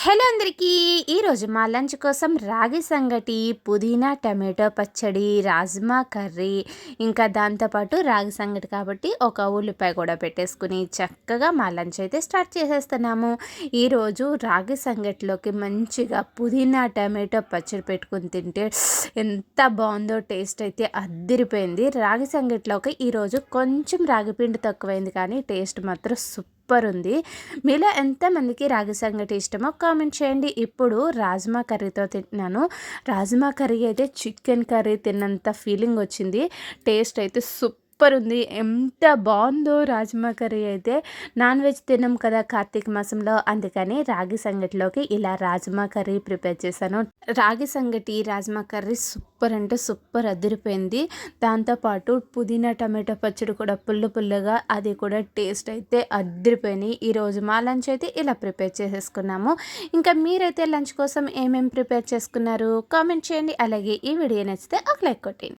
Hello అందరికీ! ఈరోజు మా లంచ్ కోసం రాగి సంగటి, పుదీనా టమాటో పచ్చడి, రాజ్మా కర్రీ, ఇంకా దాంతోపాటు రాగి సంగటి కాబట్టి ఒక ఉల్లిపాయ కూడా పెట్టేసుకుని చక్కగా మా లంచ్ అయితే స్టార్ట్ చేసేస్తున్నాము. ఈరోజు రాగి సంగటిలోకి మంచిగా పుదీనా టమాటో పచ్చడి పెట్టుకుని తింటే ఎంత బాగుందో, టేస్ట్ అయితే అద్దిరిపోయింది. రాగి సంగటిలోకి ఈరోజు కొంచెం రాగి పిండి తక్కువైంది కానీ టేస్ట్ మాత్రం సూపర్ ఉంది. మీలో ఎంతమందికి రాగి సంగటి ఇష్టమో కామెంట్ చేయండి. ఇప్పుడు రాజ్మా కర్రీతో తింటున్నాను. రాజ్మా కర్రీ అయితే చికెన్ కర్రీ తిన్నంత ఫీలింగ్ వచ్చింది. టేస్ట్ అయితే సూపర్ ఉంది. ఎంత బాగుందో రాజ్మా కర్రీ అయితే. నాన్ వెజ్ తిన్నాం కదా కార్తీక మాసంలో, అందుకని రాగి సంగటిలోకి ఇలా రాజ్మా కర్రీ ప్రిపేర్ చేశాను. రాగి సంగటి రాజ్మా కర్రీ సూపర్ అంటే సూపర్ అదిరిపోయింది. దాంతోపాటు పుదీనా టమాటో పచ్చడి కూడా పుల్లగా, అది కూడా టేస్ట్ అయితే అదిరిపోయినాయి. ఈరోజు మా లంచ్ అయితే ఇలా ప్రిపేర్ చేసేసుకున్నాము. ఇంకా మీరైతే లంచ్ కోసం ఏమేమి ప్రిపేర్ చేసుకున్నారు కామెంట్ చేయండి. అలాగే ఈ వీడియో నచ్చితే ఒక లైక్ కొట్టండి.